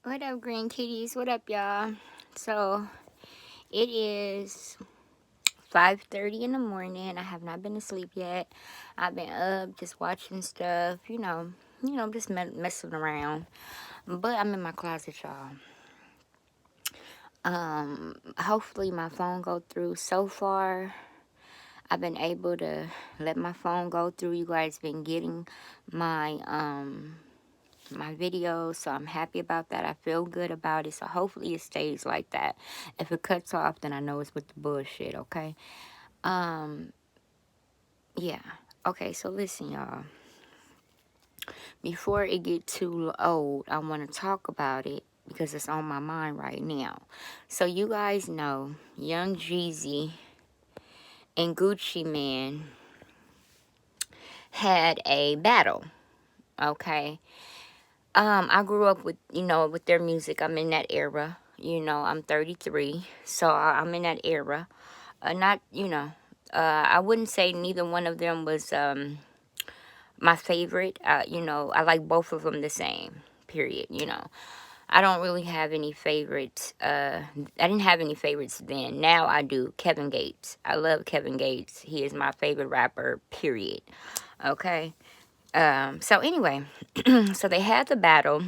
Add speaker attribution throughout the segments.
Speaker 1: What up, green kitties? What up, y'all? So it is 5:30 in the morning. I have not been to sleep yet. I've been up just watching stuff, just messing around. But I'm in my closet, y'all. Hopefully my phone go through. So far, I've been able to let my phone go through. You guys been getting my videos, so I'm happy about that. I feel good about it, so hopefully it stays like that. If it cuts off, then I know it's with the bullshit. Okay. um yeah. Okay, so listen, y'all, before it get too old, I want to talk about it because it's on my mind right now. So you guys know Young Jeezy and Gucci Man had a battle. Okay. I grew up with, with their music. I'm in that era. I'm 33, so I'm in that era. Not, I wouldn't say neither one of them was my favorite. I like both of them the same, period. I don't really have any favorites. I didn't have any favorites then. Now I do. Kevin Gates. I love Kevin Gates. He is my favorite rapper, period. Okay. So anyway, so they had the battle.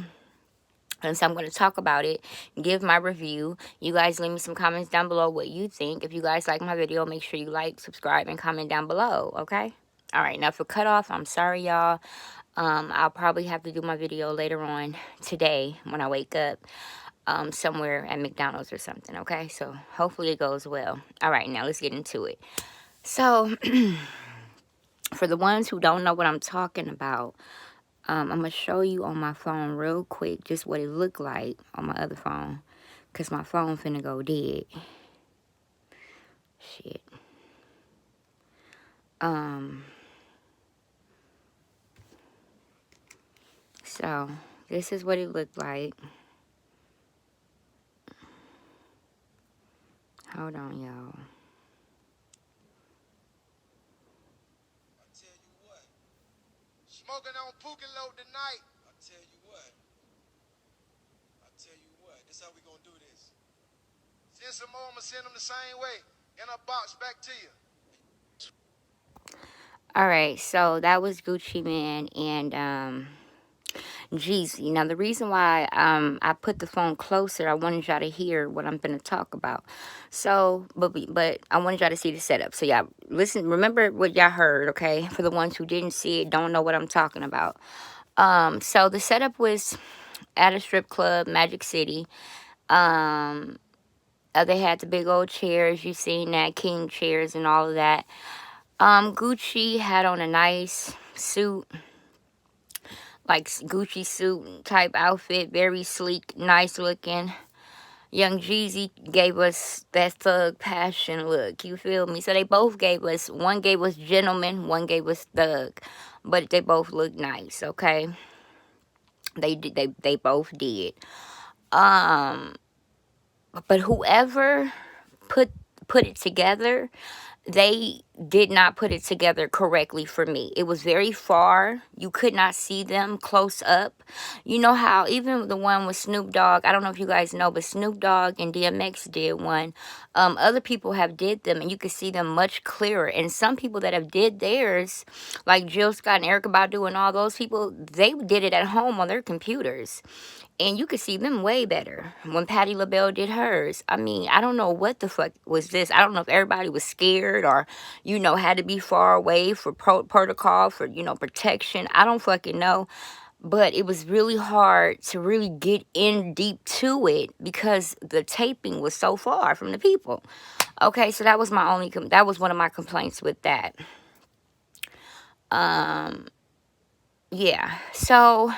Speaker 1: And so I'm going to talk about it, give my review. You guys leave me some comments down below what you think. If you guys like my video, make sure you like, subscribe, and comment down below, okay? All right, now for cutoff, I'm sorry, y'all. I'll probably have to do my video later on today when I wake up, somewhere at McDonald's or something, okay? So hopefully it goes well. All right, now let's get into it. So for the ones who don't know what I'm talking about, I'm going to show you on my phone real quick just what it looked like on my other phone. Because my phone finna go dead. Shit. So, this is what it looked like. Hold on, y'all.
Speaker 2: I tell you what, smoking on Pookie Low tonight. I tell you what, this how we gonna do this. Send some more, I'ma send them the same way. In a box back to you.
Speaker 1: Alright, so that was Gucci Man and Jeezy. Now the reason why I put the phone closer, I wanted y'all to hear what I'm gonna talk about. So, but I wanted y'all to see the setup. So y'all listen, remember what y'all heard, okay? For the ones who didn't see it, don't know what I'm talking about. So the setup was at a strip club, Magic City. They had the big old chairs, you seen that, king chairs and all of that. Gucci had on a nice suit, like Gucci suit type outfit, very sleek, nice looking. Young Jeezy gave us that thug passion look, you feel me? So they both gave us, one gave us gentleman, one gave us thug, but they both looked nice, okay? They both did. But whoever put put it together, they did not put it together correctly for me. It was very far. You could not see them close up. You know how even the one with Snoop Dogg, I don't know if you guys know, but Snoop Dogg and DMX did one. Other people have did them and you can see them much clearer. And some people that have did theirs, like Jill Scott and Erykah Badu and all those people, they did it at home on their computers. And you could see them way better when Patti LaBelle did hers. I mean, I don't know what the fuck was this. I don't know if everybody was scared or, had to be far away for protocol, for, protection. I don't fucking know. But it was really hard to really get in deep to it because the taping was so far from the people. Okay, so that was that was one of my complaints with that. Yeah, so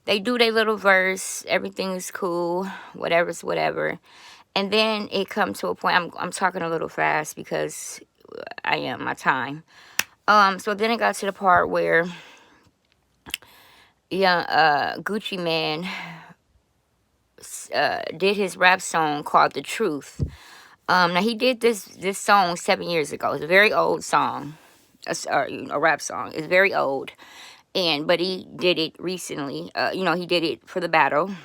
Speaker 1: they do their little verse, everything is cool, whatever's whatever. And then it comes to a point, I'm talking a little fast because I am, my time. So then it got to the part where, Gucci Man did his rap song called The Truth. Now he did this song 7 years ago. It's a very old song, a rap song. It's very old. But he did it recently. He did it for the battle.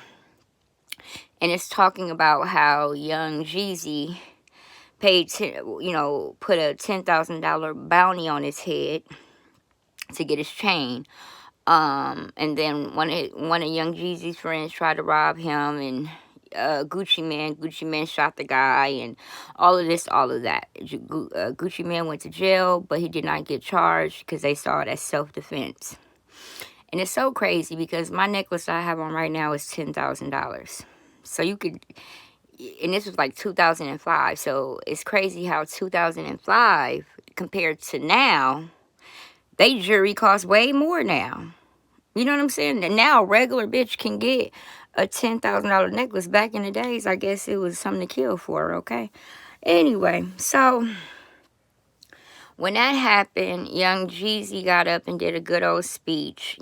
Speaker 1: And it's talking about how young Jeezy paid, put a $10,000 bounty on his head to get his chain. And then one of Young Jeezy's friends tried to rob him, and Gucci Man shot the guy, and all of this, all of that. Gucci Man went to jail, but he did not get charged because they saw it as self-defense. And it's so crazy because my necklace I have on right now is $10,000. So you could, and this was like 2005. So it's crazy how 2005 compared to now, they jewelry costs way more now. You know what I'm saying? And now a regular bitch can get a $10,000 necklace. Back in the days, I guess it was something to kill for, okay? Anyway, so when that happened, young Jeezy got up and did a good old speech,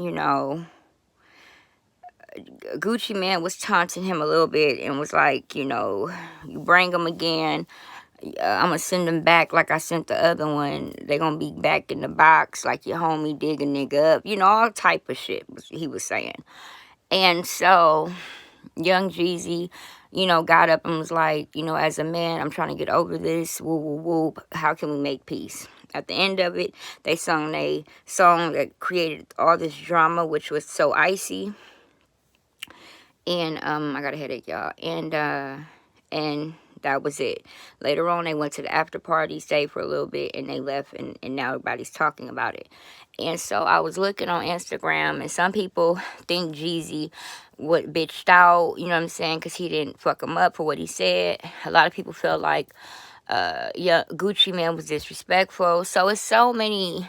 Speaker 1: Gucci Man was taunting him a little bit and was like, you bring them again, I'm gonna send them back like I sent the other one. They gonna be back in the box like your homie dig a nigga up. All type of shit he was saying. And so young Jeezy, got up and was like, as a man, I'm trying to get over this. Woo, woo, woo. How can we make peace? At the end of it, they sung a song that created all this drama, which was So Icy. And I got a headache, y'all. And that was it. Later on, they went to the after party, stayed for a little bit, and they left, and now everybody's talking about it. And so I was looking on Instagram, and some people think Jeezy would bitched out, you know what I'm saying, because he didn't fuck him up for what he said. A lot of people feel like, Gucci Man was disrespectful. So it's so many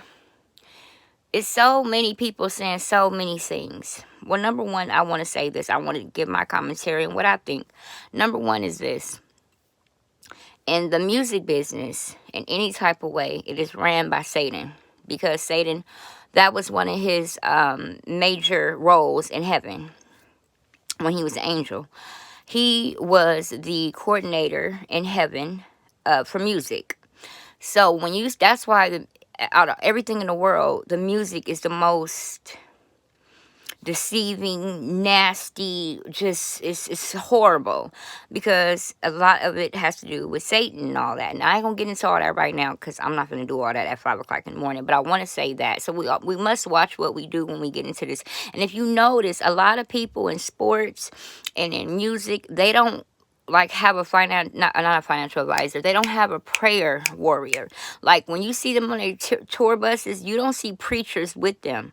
Speaker 1: people saying so many things. Well, number one, I want to say this. I want to give my commentary on what I think. Number one is this. In the music business, in any type of way, it is ran by Satan. Because Satan, that was one of his major roles in heaven when he was an angel. He was the coordinator in heaven for music. So that's why out of everything in the world, the music is the most deceiving, nasty, just it's horrible, because a lot of it has to do with Satan and all that. And I ain't gonna get into all that right now because I'm not gonna do all that at 5 o'clock in the morning. But I want to say that, so we must watch what we do when we get into this. And if you notice, a lot of people in sports and in music, they don't like have not a financial advisor. They don't have a prayer warrior. Like when you see them on their tour buses, you don't see preachers with them.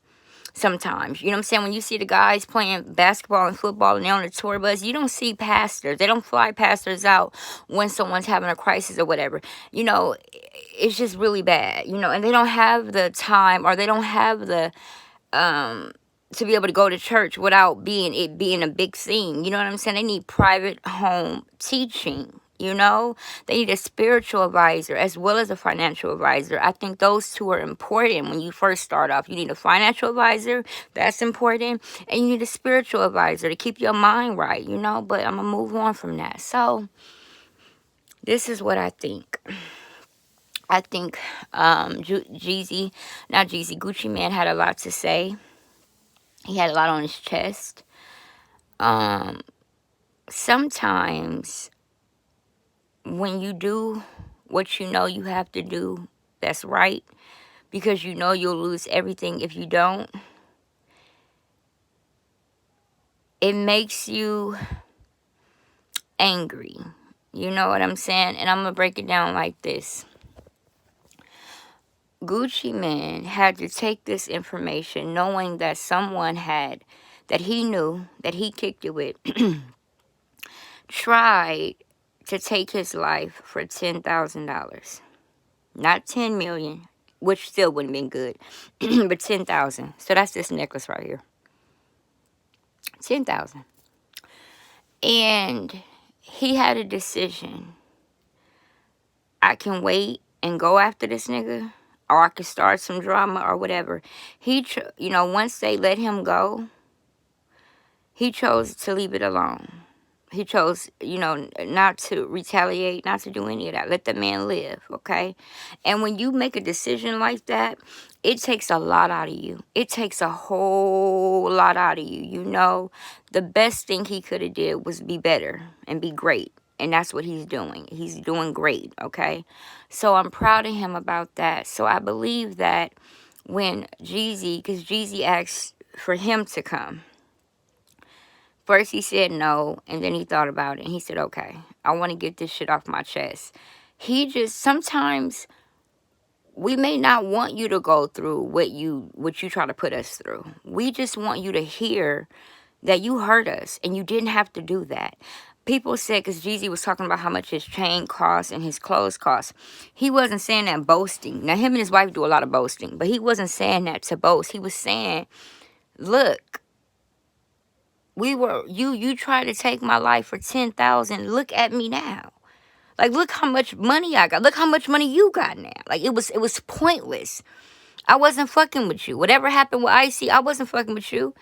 Speaker 1: Sometimes, you know what I'm saying? When you see the guys playing basketball and football and they're on the tour bus, you don't see pastors. They don't fly pastors out when someone's having a crisis or whatever. It's just really bad, and they don't have the time, or they don't have the to be able to go to church without being a big thing. You know what I'm saying? They need private home teaching. They need a spiritual advisor as well as a financial advisor. I think those two are important when you first start off. You need a financial advisor, that's important, and you need a spiritual advisor to keep your mind right, but I'm gonna move on from that. So this is what I think. I think Gucci Man had a lot to say. He had a lot on his chest. Sometimes when you do what you know you have to do, that's right, because you'll lose everything if you don't, it makes you angry. You know what I'm saying? And I'm going to break it down like this. Gucci Man had to take this information knowing that someone that he knew, that he kicked it with, tried to take his life for $10,000. Not 10 million, which still wouldn't have been good, but 10,000. So that's this necklace right here. 10,000. And he had a decision. I can wait and go after this nigga, or I could start some drama or whatever. Once they let him go, he chose to leave it alone. He chose, not to retaliate, not to do any of that. Let the man live, okay? And when you make a decision like that, it takes a lot out of you. It takes a whole lot out of you. The best thing he could have did was be better and be great. And that's what he's doing. He's doing great, okay? So I'm proud of him about that. So I believe that when because Jeezy asked for him to come. First he said no, and then he thought about it, and he said, okay, I want to get this shit off my chest. Sometimes we may not want you to go through what you try to put us through. We just want you to hear that you hurt us, and you didn't have to do that. People said, because Jeezy was talking about how much his chain costs and his clothes cost. He wasn't saying that boasting. Now, him and his wife do a lot of boasting, but he wasn't saying that to boast. He was saying, look, you tried to take my life for 10,000. Look at me now. Like, look how much money I got. Look how much money you got now. Like, it was pointless. I wasn't fucking with you. Whatever happened with Icy, I wasn't fucking with you.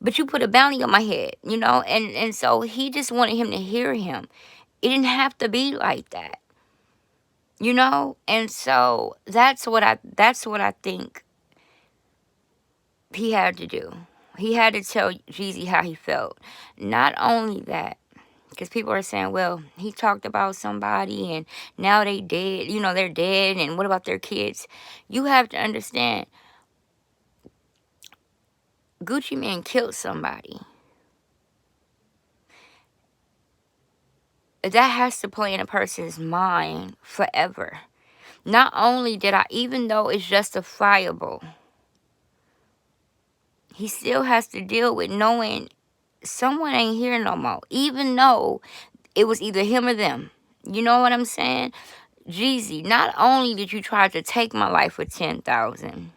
Speaker 1: But you put a bounty on my head, and so he just wanted him to hear him. It didn't have to be like that. And so that's what I think he had to do. He had to tell Jeezy how he felt. Not only that, because people are saying, well, he talked about somebody and now they dead, they're dead, and what about their kids? You have to understand, Gucci Mane killed somebody. That has to play in a person's mind forever. Not only even though it's justifiable, he still has to deal with knowing someone ain't here no more, even though it was either him or them. You know what I'm saying? Jeezy, not only did you try to take my life for 10,000,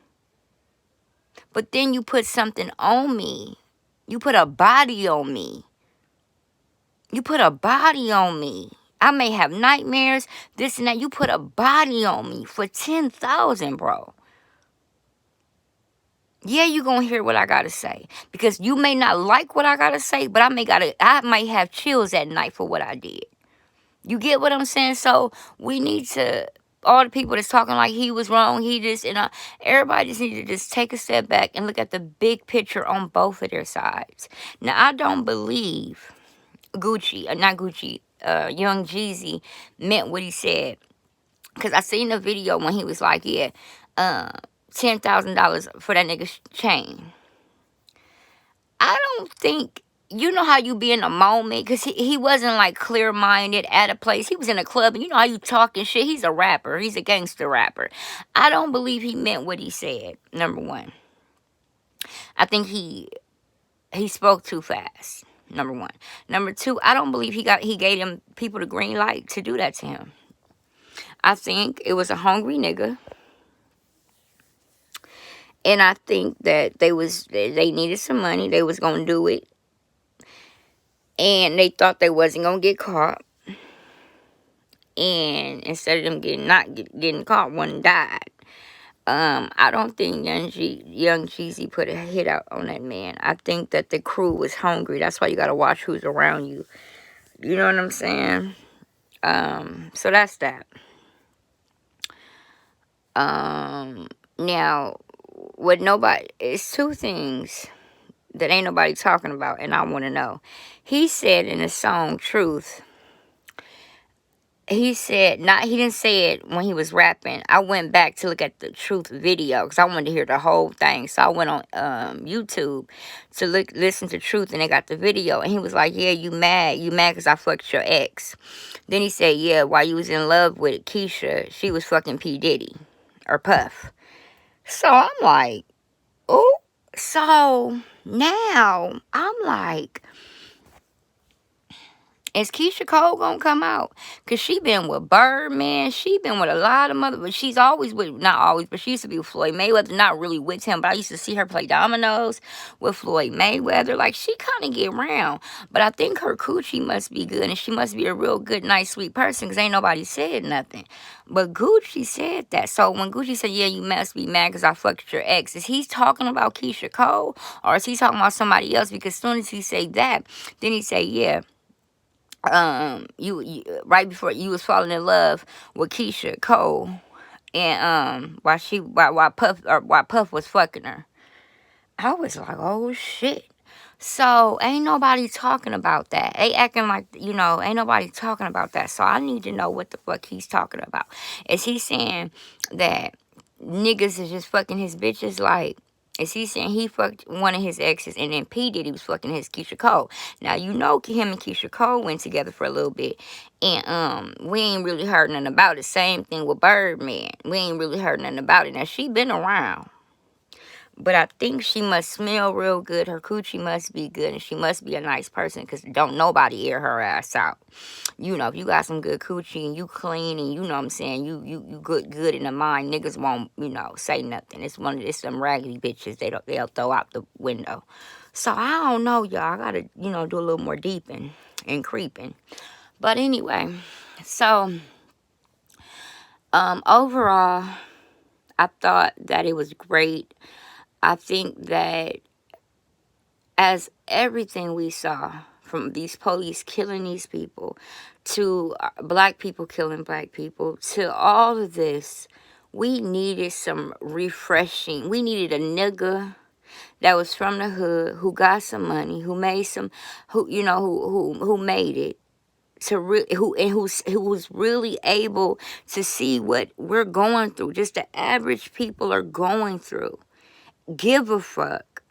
Speaker 1: but then you put something on me. You put a body on me. You put a body on me. I may have nightmares, this and that. You put a body on me for 10,000, bro. Yeah, you gonna hear what I gotta say. Because you may not like what I gotta say, but I might have chills at night for what I did. You get what I'm saying? So we need to, all the people that's talking like he was wrong, everybody just need to just take a step back and look at the big picture on both of their sides. Now, I don't believe Young Jeezy meant what he said. Because I seen the video when he was like, yeah, $10,000 for that nigga's chain. I don't think, you know how you be in a moment, because he wasn't like clear-minded at a place. He was in a club, and you know how you talking shit. He's a rapper. He's a gangster rapper. I don't believe he meant what he said, number one. I think he spoke too fast, number one. Number two, I don't believe he gave them people the green light to do that to him. I think it was a hungry nigga. And I think that they needed some money. They was going to do it. And they thought they wasn't going to get caught. And instead of them getting caught, one died. I don't think Young Jeezy put a hit out on that man. I think that the crew was hungry. That's why you got to watch who's around you. You know what I'm saying? So that's that. Now, it's two things that ain't nobody talking about, and I want to know. He said in the song Truth, he didn't say it when he was rapping. I went back to look at the Truth video because I wanted to hear the whole thing. So I went on YouTube to listen to Truth, and they got the video. And he was like, yeah, you mad because I fucked your ex. Then he said, yeah, while you was in love with Keisha, she was fucking P. Diddy or Puff. So I'm like, oh. So now I'm like, is Keisha Cole gonna come out? Because she been with Birdman. She been with a lot of but she's always with, not always, but she used to be with Floyd Mayweather. Not really with him, but I used to see her play dominoes with Floyd Mayweather. Like, she kind of get around. But I think her coochie must be good, and she must be a real good, nice, sweet person, because ain't nobody said nothing. But Gucci said that. So when Gucci said, yeah, you must be mad because I fucked your ex, is he talking about Keisha Cole? Or is he talking about somebody else? Because as soon as he say that, then he say, yeah, you right before you was falling in love with Keisha Cole, and while Puff was fucking her. I was like, oh shit. So ain't nobody talking about that. They acting like, ain't nobody talking about that. So I need to know what the fuck he's talking about. Is he saying that niggas is just fucking his bitches? Like, is he saying he fucked one of his exes and then P Diddy was fucking his Keisha Cole? Now you know him and Keisha Cole went together for a little bit, and we ain't really heard nothing about it. Same thing with Birdman. We ain't really heard nothing about it. Now she been around. But I think she must smell real good. Her coochie must be good. And she must be a nice person. Because don't nobody air her ass out. If you got some good coochie and you clean and you know what I'm saying, you good in the mind, niggas won't, say nothing. It's some raggedy bitches they'll throw out the window. So I don't know, y'all. I gotta, do a little more deeping and creeping. But anyway, so overall, I thought that it was great. I think that as everything we saw, from these police killing these people to black people killing black people to all of this, we needed some refreshing. We needed a nigga that was from the hood, who got some money, who made some, who made it, who was really able to see what we're going through, just the average people are going through. Give a fuck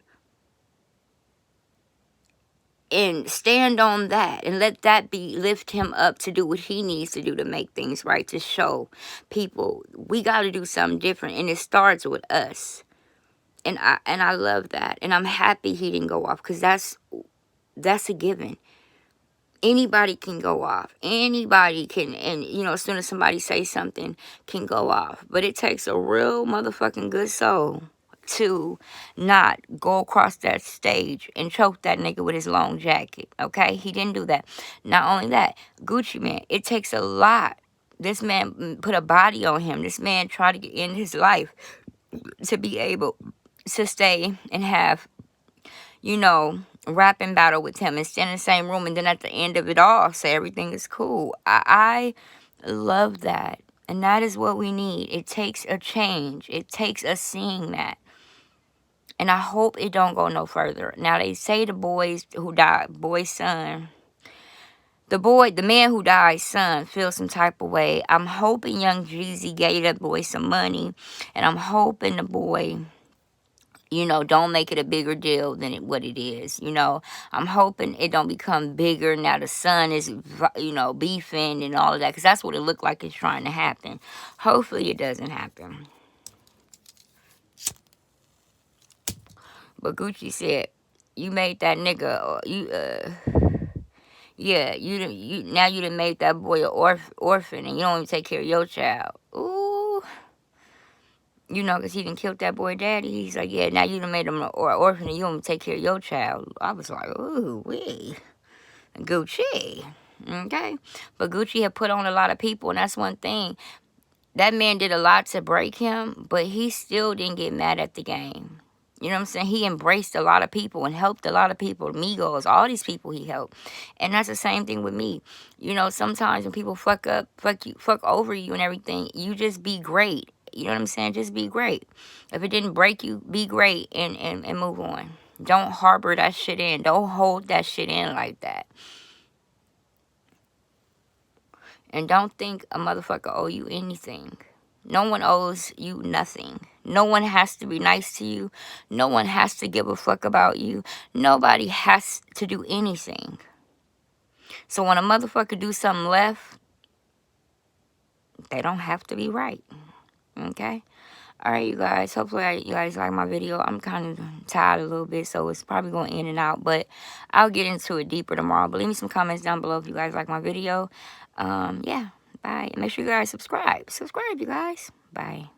Speaker 1: and stand on that and let that lift him up to do what he needs to do to make things right, to show people we got to do something different, and it starts with us. And I love that, and I'm happy he didn't go off, because that's a given. Anybody can go off. Anybody can, and as soon as somebody says something, can go off. But it takes a real motherfucking good soul to not go across that stage and choke that nigga with his long jacket. Okay? He didn't do that. Not only that, Gucci Mane, it takes a lot. This man put a body on him. This man tried to get in his life to be able to stay and have, rapping battle with him and stand in the same room, and then at the end of it all say everything is cool. I love that. And that is what we need. It takes a change. It takes us seeing that. And I hope it don't go no further. Now they say the boys who died, boy's son, the man who died's son feels some type of way. I'm hoping young Jeezy gave that boy some money, and I'm hoping the boy, don't make it a bigger deal than what it is. I'm hoping it don't become bigger. Now the son is, beefing and all of that, because that's what it looked like it's trying to happen. Hopefully it doesn't happen. But Gucci said, you made that nigga, yeah, now you done made that boy an orphan, and you don't even take care of your child. Ooh. Because he done killed that boy daddy. He's like, yeah, now you done made him an orphan, and you don't take care of your child. I was like, ooh, wee. Gucci. Okay? But Gucci had put on a lot of people, and that's one thing. That man did a lot to break him, but he still didn't get mad at the game. You know what I'm saying? He embraced a lot of people and helped a lot of people. Migos, all these people he helped. And that's the same thing with me. Sometimes when people fuck over you and everything, you just be great. You know what I'm saying? Just be great. If it didn't break you, be great and move on. Don't harbor that shit in. Don't hold that shit in like that. And don't think a motherfucker owe you anything. No one owes you nothing. No one has to be nice to you. No one has to give a fuck about you. Nobody has to do anything. So when a motherfucker do something left, they don't have to be right. Okay? Alright, you guys. Hopefully you guys like my video. I'm kind of tired a little bit, so it's probably going in and out. But I'll get into it deeper tomorrow. But leave me some comments down below if you guys like my video. Yeah. Bye. And make sure you guys subscribe. Subscribe, you guys. Bye.